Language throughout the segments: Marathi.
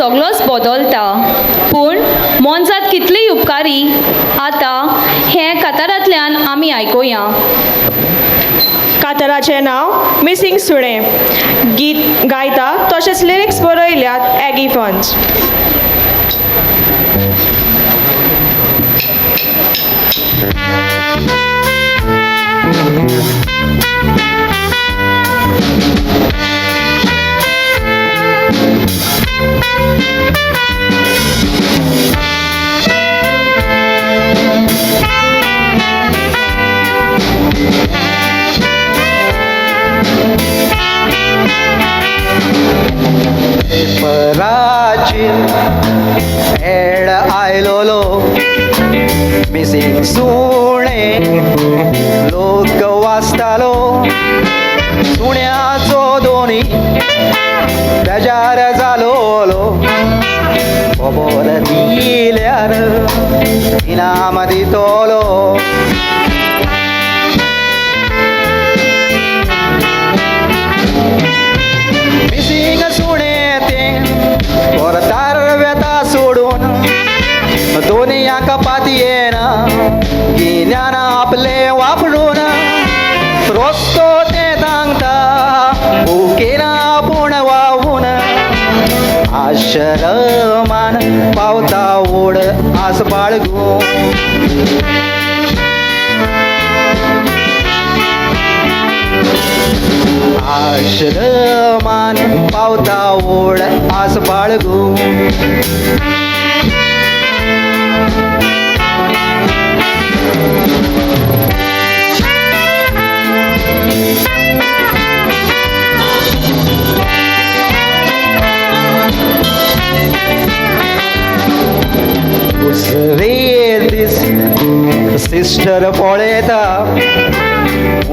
सगळोच बदलता पूण मोनजात कितलीय उपकारी आतां हें कातारांतल्यान आमी आयकुया. कातराचें नांव मिसिंग सुणें. गीत गायता तशेंच लिरिक्स बरयल्यात एगी फंच. पेपराचेर एड आयलोलो मिसिंग सुणें लोक वाचतालो. सुण्याचो दोनी बेजार जालोलो. खबर दिल्यार इनाम दितलो. मिसिंग सुणें तें परतार वेता सोडून दोनयाक पातयेना गिन्यान आपले वापरून रस्तो तें सांगता उकेना पूण वाहून आश्रमान पावता ओड आस बाळगून. आश्रमान पावता ओड आस बाळगून. उसरे दीस सिस्टर पळयता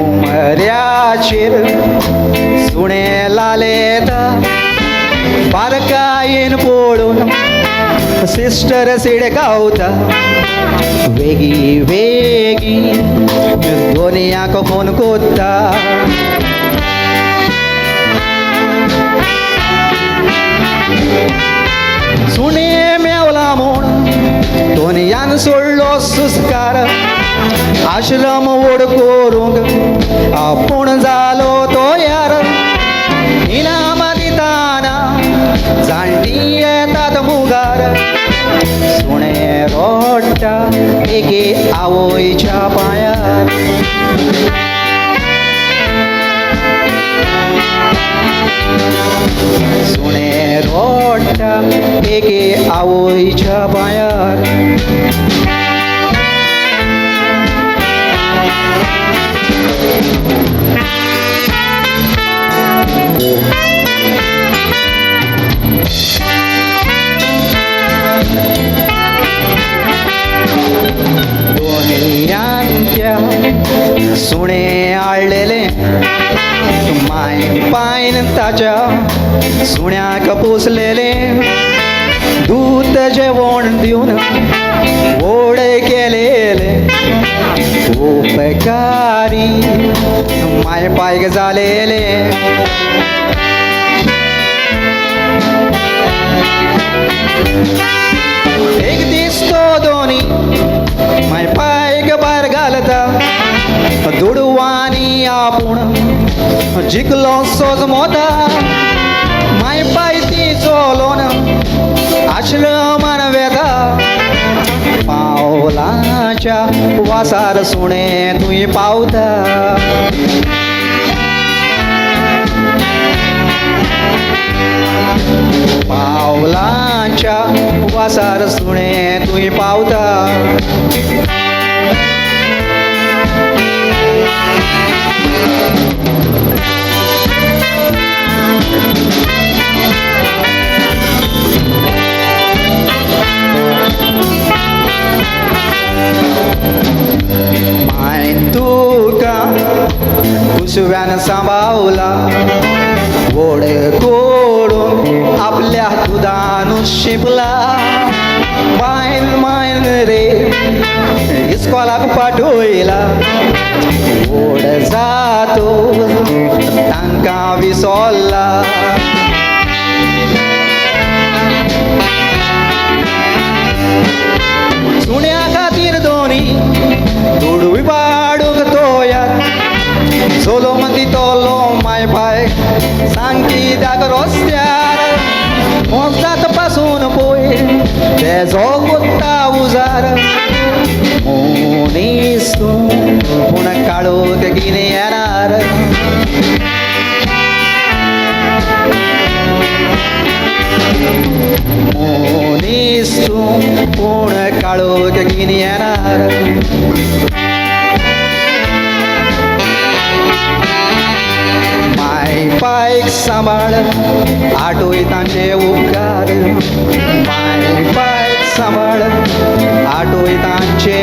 उमऱ्याचेर सुणें लालेता. बारकायेन पळोवन सिस्टर सिडकावता. वेगी वेगी दोनयाक फोन कोत्ता. सुणें मेवला म्हूण दोनयान सोडलो सुस्कार. आश्रम ओड करूंक आपूण जालो तयार. इनाम दिताना जाणटी येतात मुगार. सुणें रोडटा एके आवयच्या पांयार. सुणें रोडटा एके आवयच्या पांयार. दोनयांच्या सुणें आळलेले मायन पायन ताच्या सुण्याक पोसलेले. दूत जेवण दिवन ओड केलेले. उपकारी माय पायक जालेले. एक दीस तो दोनी माय पायक भायर घालता. दुडवानी आपूण जिकलो सोज मोता. माय पाय ती चोलोन आश्रमान वेता. पावलांच्या वासार सुणें तुय पावता. पावलांच्या वासार सुणें तुय पावता. मायन तुका कुसव्यान सांबावला. ओड कोडून आपल्या दुदान शिपला. मायन मायन रे इस्कॉलाक पाठवयला. ओड जातो तांकां विसरला. पासून पोय तेजो कोत्ता उजार मोनीस तूं पूण काळोख गिन येणार मोनीस तूं पूण काळोख गिन येणार माय पायक सांबाळ आठोय तांचे उपकार माय पायक सांबाळ आठोय तांचे